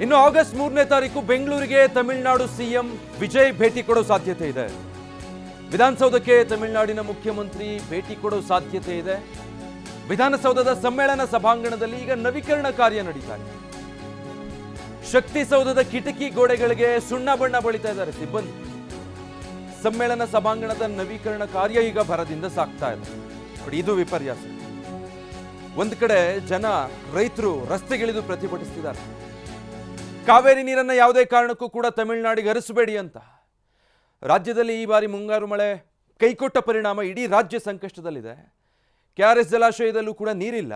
ಇನ್ನು ಆಗಸ್ಟ್ 3ನೇ ತಾರೀಕು ಬೆಂಗಳೂರಿಗೆ ತಮಿಳುನಾಡು ಸಿಎಂ ವಿಜಯ್ ಭೇಟಿ ಕೊಡೋ ಸಾಧ್ಯತೆ ಇದೆ. ವಿಧಾನಸೌಧಕ್ಕೆ ತಮಿಳುನಾಡಿನ ಮುಖ್ಯಮಂತ್ರಿ ಭೇಟಿ ಕೊಡೋ ಸಾಧ್ಯತೆ ಇದೆ. ವಿಧಾನಸೌಧದ ಸಮ್ಮೇಳನ ಸಭಾಂಗಣದಲ್ಲಿ ಈಗ ನವೀಕರಣ ಕಾರ್ಯ ನಡೀತಾ ಇದೆ. ಶಕ್ತಿಸೌಧದ ಕಿಟಕಿ ಗೋಡೆಗಳಿಗೆ ಸುಣ್ಣ ಬಣ್ಣ ಬಳಿತಾ ಇದ್ದಾರೆ ಸಿಬ್ಬಂದಿ. ಸಮ್ಮೇಳನ ಸಭಾಂಗಣದ ನವೀಕರಣ ಕಾರ್ಯ ಈಗ ಭರದಿಂದ ಸಾಗ್ತಾ ಇದೆ. ನೋಡಿ, ಇದು ವಿಪರ್ಯಾಸ. ಒಂದು ಕಡೆ ಜನ, ರೈತರು ರಸ್ತೆಗಿಳಿದು ಪ್ರತಿಭಟಿಸ್ತಿದ್ದಾರೆ. ಕಾವೇರಿ ನೀರನ್ನ ಯಾವುದೇ ಕಾರಣಕ್ಕೂ ಕೂಡ ತಮಿಳುನಾಡಿಗೆ ಹರಿಸಬೇಡಿ ಅಂತ. ರಾಜ್ಯದಲ್ಲಿ ಈ ಬಾರಿ ಮುಂಗಾರು ಮಳೆ ಕೈಕೊಟ್ಟ ಪರಿಣಾಮ ಇಡೀ ರಾಜ್ಯ ಸಂಕಷ್ಟದಲ್ಲಿದೆ. KRS ಜಲಾಶಯದಲ್ಲೂ ಕೂಡ ನೀರಿಲ್ಲ.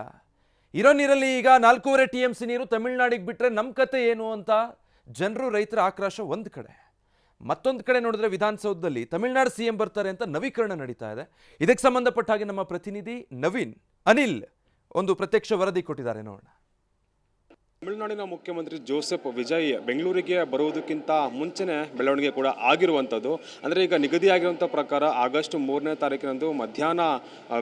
ಇರೋ ನೀರಲ್ಲಿ ಈಗ 4.5 TMC ನೀರು ತಮಿಳುನಾಡಿಗೆ ಬಿಟ್ಟರೆ ನಮ್ಮ ಕತೆ ಏನು ಅಂತ ಜನರು, ರೈತರ ಆಕ್ರೋಶ ಒಂದು ಕಡೆ. ಮತ್ತೊಂದು ಕಡೆ ನೋಡಿದ್ರೆ ವಿಧಾನಸೌಧದಲ್ಲಿ ತಮಿಳುನಾಡು ಸಿಎಂ ಬರ್ತಾರೆ ಅಂತ ನವೀಕರಣ ನಡೀತಾ ಇದೆ. ಇದಕ್ಕೆ ಸಂಬಂಧಪಟ್ಟ ಹಾಗೆ ನಮ್ಮ ಪ್ರತಿನಿಧಿ ನವೀನ್ ಅನಿಲ್ ಒಂದು ಪ್ರತ್ಯಕ್ಷ ವರದಿ ಕೊಟ್ಟಿದ್ದಾರೆ, ನೋಡೋಣ. ತಮಿಳುನಾಡಿನ ಮುಖ್ಯಮಂತ್ರಿ ಜೋಸೆಫ್ ವಿಜಯ್ ಬೆಂಗಳೂರಿಗೆ ಬರುವುದಕ್ಕಿಂತ ಮುಂಚೆನೇ ಬೆಳವಣಿಗೆ ಕೂಡ ಆಗಿರುವಂಥದ್ದು. ಅಂದರೆ ಈಗ ನಿಗದಿಯಾಗಿರುವಂಥ ಪ್ರಕಾರ ಆಗಸ್ಟ್ 3ನೇ ತಾರೀಕಿನಂದು ಮಧ್ಯಾಹ್ನ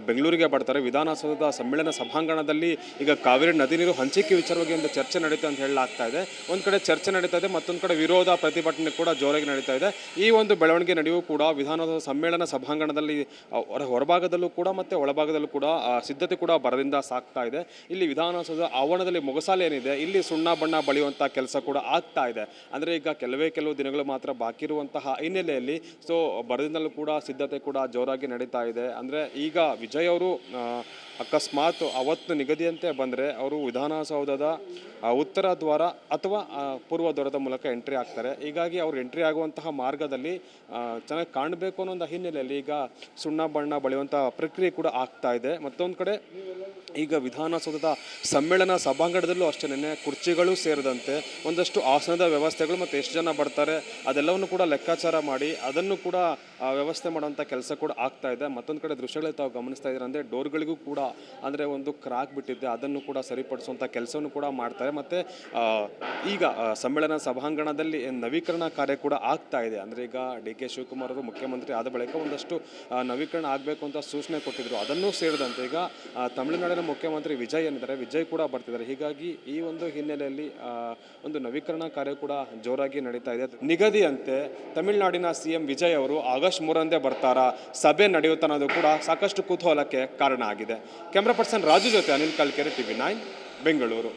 ಬೆಂಗಳೂರಿಗೆ ಬರ್ತಾರೆ. ವಿಧಾನಸೌಧದ ಸಮ್ಮೇಳನ ಸಭಾಂಗಣದಲ್ಲಿ ಈಗ ಕಾವೇರಿ ನದಿ ನೀರು ಹಂಚಿಕೆ ವಿಚಾರವಾಗಿ ಒಂದು ಚರ್ಚೆ ನಡೀತಾ ಅಂತ ಹೇಳಲಾಗ್ತಾ ಇದೆ. ಒಂದು ಕಡೆ ಚರ್ಚೆ ನಡೀತಾ ಇದೆ, ಮತ್ತೊಂದು ಕಡೆ ವಿರೋಧ ಪ್ರತಿಭಟನೆ ಕೂಡ ಜೋರಾಗಿ ನಡೀತಾ ಇದೆ. ಈ ಒಂದು ಬೆಳವಣಿಗೆ ನಡೆಯೂ ಕೂಡ ವಿಧಾನಸೌಧ ಸಮ್ಮೇಳನ ಸಭಾಂಗಣದಲ್ಲಿ ಹೊರಭಾಗದಲ್ಲೂ ಕೂಡ ಮತ್ತು ಒಳಭಾಗದಲ್ಲೂ ಕೂಡ ಸಿದ್ಧತೆ ಕೂಡ ಭರದಿಂದ ಸಾಗ್ತಾ ಇದೆ. ಇಲ್ಲಿ ವಿಧಾನಸೌಧ ಆವರಣದಲ್ಲಿ ಮೊಗಸಾಲೆ ಏನಿದೆ, ಇಲ್ಲಿ ಸುಣ್ಣ ಬಣ್ಣ ಬಳಿಯುವಂಥ ಕೆಲಸ ಕೂಡ ಆಗ್ತಾ ಇದೆ. ಅಂದರೆ ಈಗ ಕೆಲವು ದಿನಗಳು ಮಾತ್ರ ಬಾಕಿ ಇರುವಂತಹ ಹಿನ್ನೆಲೆಯಲ್ಲಿ ಭರದಿಂದಲೂ ಕೂಡ ಸಿದ್ಧತೆ ಕೂಡ ಜೋರಾಗಿ ನಡೀತಾ ಇದೆ. ಅಂದರೆ ಈಗ ವಿಜಯ್ ಅವರು ಅಕಸ್ಮಾತ್ ಅವತ್ತು ನಿಗದಿಯಂತೆ ಬಂದರೆ ಅವರು ವಿಧಾನಸೌಧದ ಉತ್ತರ ದ್ವಾರ ಅಥವಾ ಪೂರ್ವ ದ್ವಾರದ ಮೂಲಕ ಎಂಟ್ರಿ ಆಗ್ತಾರೆ. ಹೀಗಾಗಿ ಅವರು ಎಂಟ್ರಿ ಆಗುವಂತಹ ಮಾರ್ಗದಲ್ಲಿ ಚೆನ್ನಾಗಿ ಕಾಣಬೇಕು ಅನ್ನೋ ಒಂದು ಹಿನ್ನೆಲೆಯಲ್ಲಿ ಈಗ ಸುಣ್ಣ ಬಣ್ಣ ಬಳಿಯುವಂಥ ಪ್ರಕ್ರಿಯೆ ಕೂಡ ಆಗ್ತಾ ಇದೆ. ಮತ್ತೊಂದು ಕಡೆ ಈಗ ವಿಧಾನಸೌಧದ ಸಮ್ಮೇಳನ ಸಭಾಂಗಣದಲ್ಲೂ ಅಷ್ಟೇ ಕುರ್ಚಿಗಳು ಸೇರಿದಂತೆ ಒಂದಷ್ಟು ಆಸನದ ವ್ಯವಸ್ಥೆಗಳು ಮತ್ತು ಎಷ್ಟು ಜನ ಬರ್ತಾರೆ ಅದೆಲ್ಲವನ್ನು ಕೂಡ ಲೆಕ್ಕಾಚಾರ ಮಾಡಿ ಅದನ್ನು ಕೂಡ ವ್ಯವಸ್ಥೆ ಮಾಡುವಂಥ ಕೆಲಸ ಕೂಡ ಆಗ್ತಾ ಇದೆ. ಮತ್ತೊಂದು ಕಡೆ ದೃಶ್ಯಗಳಲ್ಲಿ ತಾವು ಗಮನಿಸ್ತಾ ಇದ್ದಾರೆ, ಅಂದರೆ ಡೋರ್ಗಳಿಗೂ ಕೂಡ ಅಂದರೆ ಒಂದು ಕ್ರಾಕ್ ಬಿಟ್ಟಿದ್ದೆ, ಅದನ್ನು ಕೂಡ ಸರಿಪಡಿಸುವಂಥ ಕೆಲಸವನ್ನು ಕೂಡ ಮಾಡ್ತಾರೆ. ಮತ್ತು ಈಗ ಸಮ್ಮೇಳನ ಸಭಾಂಗಣದಲ್ಲಿ ನವೀಕರಣ ಕಾರ್ಯ ಕೂಡ ಆಗ್ತಾ ಇದೆ. ಅಂದರೆ ಈಗ DK ಶಿವಕುಮಾರ್ ಅವರು ಮುಖ್ಯಮಂತ್ರಿ ಆದ ಬಳಿಕ ಒಂದಷ್ಟು ನವೀಕರಣ ಆಗಬೇಕು ಅಂತ ಸೂಚನೆ ಕೊಟ್ಟಿದ್ರು. ಅದನ್ನು ಸೇರಿದಂತೆ ಈಗ ತಮಿಳುನಾಡಿನ ಮುಖ್ಯಮಂತ್ರಿ ವಿಜಯ್ ಏನಿದ್ದಾರೆ, ವಿಜಯ್ ಕೂಡ ಬರ್ತಿದ್ದಾರೆ. ಹೀಗಾಗಿ ಈ ಒಂದು ಹಿನ್ನೆಲೆಯಲ್ಲಿ ಒಂದು ನವೀಕರಣ ಕಾರ್ಯ ಕೂಡ ಜೋರಾಗಿ ನಡೀತಾ ಇದೆ. ನಿಗದಿಯಂತೆ ತಮಿಳುನಾಡಿನ CM ವಿಜಯ್ ಅವರು ಆಗಸ್ಟ್ 3ರಂದೇ ಬರ್ತಾರಾ, ಸಭೆ ನಡೆಯುತ್ತಾ ಅನ್ನೋದು ಕೂಡ ಸಾಕಷ್ಟು ಕುತೂಹಲಕ್ಕೆ ಕಾರಣ ಆಗಿದೆ. ಕ್ಯಾಮ್ರಾ ಪರ್ಸನ್ ರಾಜು ಜೊತೆ ಅನಿಲ್ ಕಲ್ಕೆರೆ, TV9 ಬೆಂಗಳೂರು.